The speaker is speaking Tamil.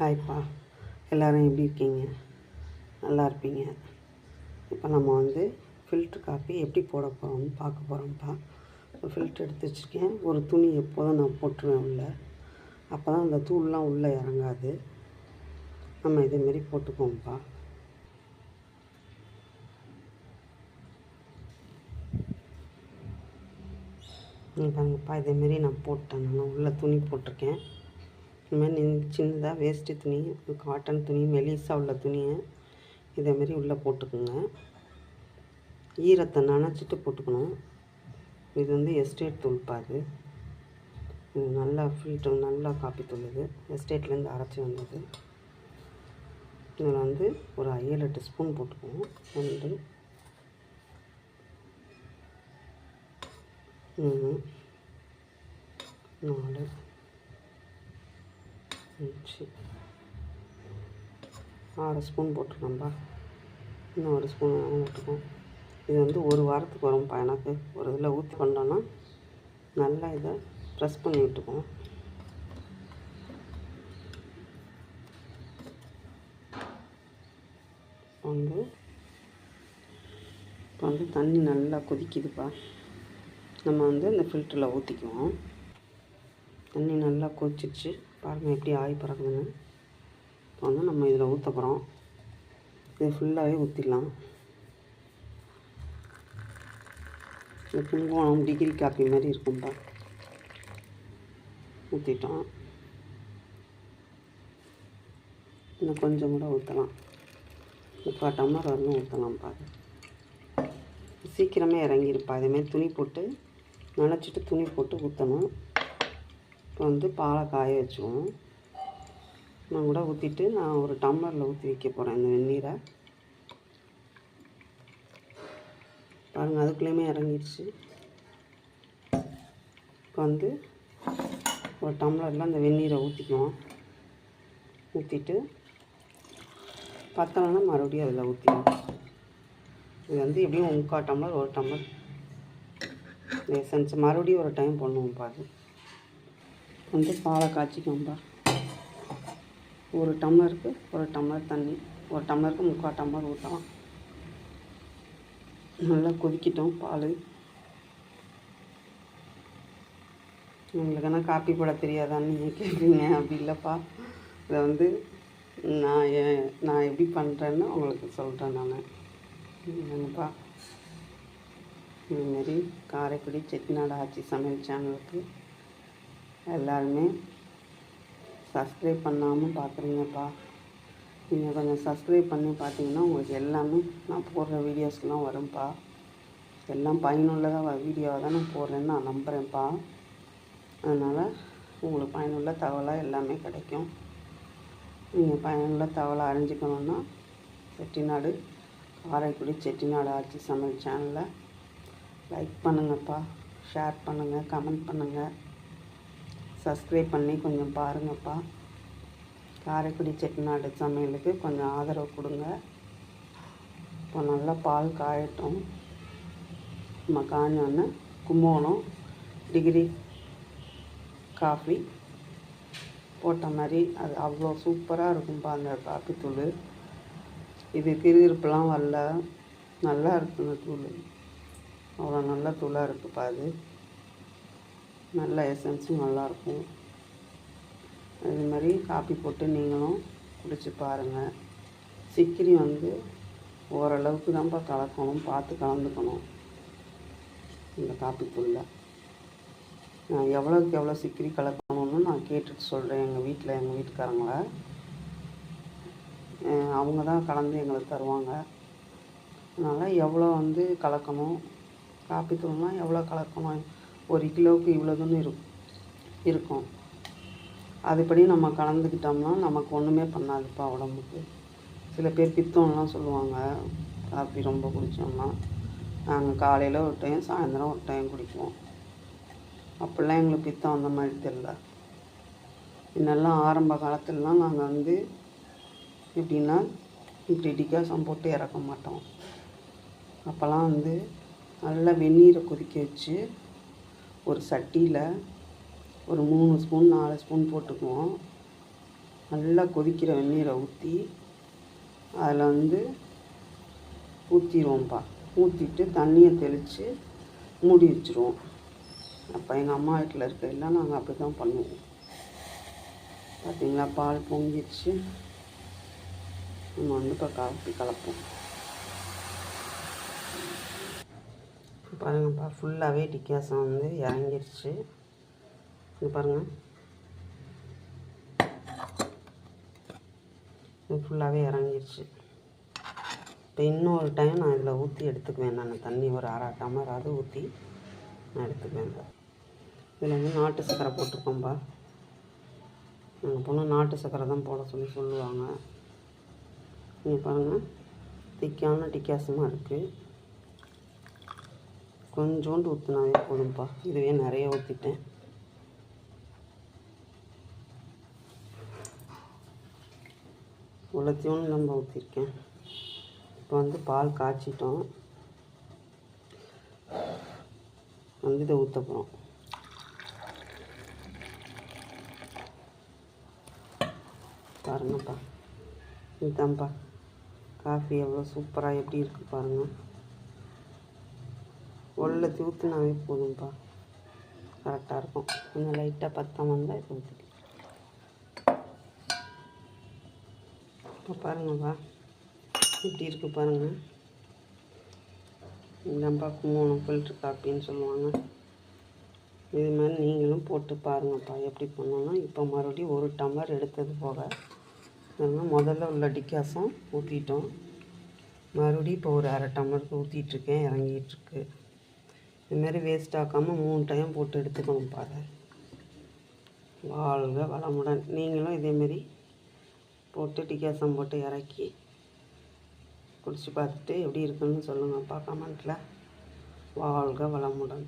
ஹாய்ப்பா, எல்லோரும் எப்படி இருக்கீங்க? நல்லா இருப்பீங்க. இப்போ நம்ம வந்து ஃபில்ட்ரு காஃபி எப்படி போட போகிறோம்னு பார்க்க போகிறோம்ப்பா. ஒரு ஃபில்ட்ரு எடுத்து வச்சுருக்கேன். ஒரு துணி எப்போதும் நான் போட்டுருவேன் உள்ளே, அப்போ தான் அந்த தூள்லாம் உள்ளே இறங்காது. நம்ம இதேமாரி போட்டுக்குவோம்ப்பா. பாருங்கப்பா, இதேமாரி நான் போட்டேன். நான் உள்ளே துணி போட்டிருக்கேன். இதுமாதிரி சின்னதாக வேஸ்ட்டு துணி, காட்டன் துணி, மெலிசாக உள்ள துணியை இதேமாரி உள்ளே போட்டுக்குங்க. ஈரத்தை நனைச்சிட்டு போட்டுக்கணும். இது வந்து எஸ்டேட் தூள்ப்பா. இது நல்லா ஃபில்ட்ரு, நல்லா காப்பி தூள். இது எஸ்டேட்லேருந்து அரைச்சி வந்தது. இதில் வந்து ஒரு 7-8 ஸ்பூன் போட்டுக்குவோம். 2 3 4 5 6 ஸ்பூன் போட்டுருக்கோம்ப்பா. இன்னும் 1 ஸ்பூன் போட்டுக்கோம். இது வந்து ஒரு வாரத்துக்கு வரும்ப்பா. எனக்கு ஒரு இதில் ஊற்றி கொண்டோன்னா நல்லா இதை ப்ரெஸ் பண்ணி விட்டுக்குவோம். இப்போ வந்து தண்ணி நல்லா கொதிக்குதுப்பா. நம்ம வந்து இந்த ஃபில்டரில் ஊற்றிக்குவோம். தண்ணி நல்லா கொதிச்சிடுச்சு பாருங்கள், எப்படி ஆகி பறக்குதுன்னு. இப்போ வந்து நம்ம இதில் ஊற்ற போகிறோம். இது ஃபுல்லாகவே ஊற்றிடலாம். இந்த குங்குமம் டிகிரி காப்பி மாதிரி இருக்கும்பா. ஊற்றிட்டோம். இன்னும் கொஞ்சம் கூட ஊற்றலாம். 3/4 டம்ளர் வரலும் ஊற்றலாம்ப்பா. சீக்கிரமே இறங்கிருப்பா. இதேமாரி துணி போட்டு நனைச்சிட்டு துணி போட்டு ஊற்றணும். இப்போ வந்து பாலை காய வச்சுவோம். நான் கூட ஊற்றிட்டு நான் ஒரு டம்ளரில் ஊற்றி வைக்க போகிறேன் இந்த வெந்நீரை. பாருங்கள், அதுக்குள்ளேயுமே இறங்கிடுச்சு. இப்போ வந்து ஒரு டம்ளரில் அந்த வெந்நீரை ஊற்றிக்குவோம். ஊற்றிட்டு பத்தலைன்னா மறுபடியும் அதில் ஊற்றிக்குவோம். இது வந்து எப்படியும் 3/4 டம்ளர் 1 டம்ளர் எசன்ஸ் மறுபடியும் ஒரு டைம் பண்ணுவோம்ப்பா. அது வந்து பாலை காய்ச்சிக்குவோம்ப்பா. 1 டம்ளருக்கு 1 டம்ளர் தண்ணி, 1 டம்ளருக்கு 3/4 டம்ளர் ஊற்றலாம். நல்லா கொதிக்கிட்டோம் பால். உங்களுக்கு என்ன காப்பி போட தெரியாதான்னு நீங்கள் கேட்குறீங்க. அப்படி இல்லைப்பா. இதை வந்து நான் எப்படி பண்ணுறேன்னு உங்களுக்கு சொல்கிறேன். நான் என்னப்பா, இதுமாரி காரைக்குடி செட்டிநாடு ஆச்சி சமையல் சேனலுக்கு எல்லாருமே சப்ஸ்கிரைப் பண்ணாமல் பார்க்குறீங்கப்பா. நீங்கள் கொஞ்சம் சப்ஸ்கிரைப் பண்ணி பார்த்தீங்கன்னா உங்களுக்கு எல்லாமே நான் போடுற வீடியோஸ்லாம் வரும்ப்பா. எல்லாம் பயனுள்ளதாக வீடியோவை தான் நான் போடுறேன்னு நான் நம்புகிறேன்ப்பா. அதனால் உங்களுக்கு பயனுள்ள தகவலாக எல்லாமே கிடைக்கும். நீங்கள் பயனுள்ள தகவலை அறிஞ்சிக்கணுன்னா செட்டிநாடு காரைக்குடி செட்டிநாடு ஆச்சி சமையல் சேனலை லைக் பண்ணுங்கப்பா, ஷேர் பண்ணுங்கள், கமெண்ட் பண்ணுங்கள், சப்ஸ்கிரைப் பண்ணி கொஞ்சம் பாருங்கப்பா. காரைக்குடி செட்டிநாடு சமையலுக்கு கொஞ்சம் ஆதரவு கொடுங்க. இப்போ நல்லா பால் காயட்டும். நம்ம காஞ்சோன்னே கும்போணம் டிகிரி காஃபி போட்ட மாதிரி அது அவ்வளோ சூப்பராக இருக்கும்ப்பா. அந்த காஃபி தூள் இது கிருகிருப்பெல்லாம் வரல, நல்லா இருக்குங்க தூள். அவ்வளோ நல்ல தூளாக இருக்குப்பா. அது நல்ல எசன்ஸும் நல்லாயிருக்கும். இது மாதிரி காப்பி போட்டு நீங்களும் குடிச்சு பாருங்கள். சிக்கிரி வந்து ஓரளவுக்கு தான்ப்பா கலக்கணும், பார்த்து கலந்துக்கணும். இந்த காப்பி தூளில் நான் எவ்வளோக்கு எவ்வளோ சிக்கிரி கலக்கணும்னு நான் கேட்டுட்டு சொல்கிறேன். எங்கள் வீட்டுக்காரங்கள அவங்க தான் கலந்து எங்களுக்கு தருவாங்க. அதனால் எவ்வளோ வந்து கலக்கணும், காப்பி தூள்னால் எவ்வளோ கலக்கணும், 1 கிலோவுக்கு இவ்வளோதுன்னு இருக்கும். அதுபடி நம்ம கலந்துக்கிட்டோம்னா நமக்கு ஒன்றுமே பண்ணாதுப்பா உடம்புக்கு. சில பேர் பித்தம்லாம் சொல்லுவாங்க காப்பி ரொம்ப குடித்தோம்னா. நாங்கள் காலையில் ஒரு டைம், சாயந்தரம் ஒரு டைம் குடிப்போம். அப்படிலாம் எங்களுக்கு பித்தம் அந்த மாதிரி தெரில. இன்னெல்லாம் ஆரம்ப காலத்துலலாம் நாங்கள் வந்து எப்படின்னா இப்படி டிகாசம் போட்டு இறக்க மாட்டோம். அப்போல்லாம் வந்து நல்லா வெந்நீரை கொதிக்க வச்சு ஒரு சட்டியில் ஒரு 3 ஸ்பூன் 4 ஸ்பூன் போட்டுக்குவோம். நல்லா கொதிக்கிற வெந்நீரை ஊற்றி அதில் வந்து ஊற்றிடுவோம்ப்பா. ஊற்றிட்டு தண்ணியை தெளித்து மூடி வச்சுருவோம். அப்போ எங்கள் அம்மா வீட்டில் இருக்கையில் நாங்கள் அப்படி தான் பண்ணுவோம். பார்த்திங்களா, பால் பொங்கிடுச்சு. நம்ம வந்து இப்போ காப்பி கலப்போம். பாருங்கப்பா, ஃபுல்லாகவே டிக்காசம் வந்து இறங்கிடுச்சு. இது பாருங்கள், இது ஃபுல்லாகவே இறங்கிடுச்சு. இப்போ இன்னொரு டைம் நான் இதில் ஊற்றி எடுத்துக்குவேன். நான் தண்ணி ஒரு அரை டம்ளராவது ஊற்றி நான் எடுத்துக்குவேன். இதில் வந்து நாட்டு சர்க்கரை போட்டிருக்கோம்ப்பா. எங்கள் பொண்ணு நாட்டு சர்க்கரை தான் போட சொல்லுவாங்க. நீங்கள் பாருங்கள், திக்கான டிக்காசமாக இருக்குது. கொஞ்சோண்டு ஊற்றினாவே போதும்ப்பா. இதுவே நிறைய ஊற்றிட்டேன். இவ்வளோத்தையும் நம்ம ஊற்றிருக்கேன். இப்போ வந்து பால் காய்ச்சிட்டோம். வந்து இதை ஊற்ற போகிறோம். பாருங்கப்பா, இதுதான்ப்பா காஃபி எவ்வளோ சூப்பராக எப்படி இருக்குது பாருங்கள். உள்ளத்தை ஊற்றினாவே போதும்ப்பா, கரெக்டாக இருக்கும். கொஞ்சம் லைட்டாக பத்தாம வந்தால் இதை ஊற்றிக்கலாம். இப்போ பாருங்கப்பா இப்படி இருக்குது பாருங்கள். இதான்ப்பா கும்போணம் ஃபில்ட்ரு காப்பின்னு சொல்லுவாங்க. இது மாதிரி நீங்களும் போட்டு பாருங்கப்பா எப்படி பண்ணணும்னா. இப்போ மறுபடியும் ஒரு டம்ளர் எடுத்தது போக முதல்ல உள்ள டிக்காசம் ஊற்றிட்டோம். மறுபடியும் இப்போ ஒரு அரை டம்ளருக்கு ஊற்றிட்டுருக்கேன், இறங்கிட்டுருக்கு. இதுமாரி வேஸ்ட் ஆக்காமல் 3 டைம் போட்டு எடுத்துக்கணும் பாரு. வாழ்க வளமுடன். நீங்களும் இதேமாரி போட்டு டிக்காசம் போட்டு இறக்கி குடிச்சு பார்த்துட்டு எப்படி இருக்குன்னு சொல்லுங்கப்பா கமெண்ட்டில். வாழ்க வளமுடன்.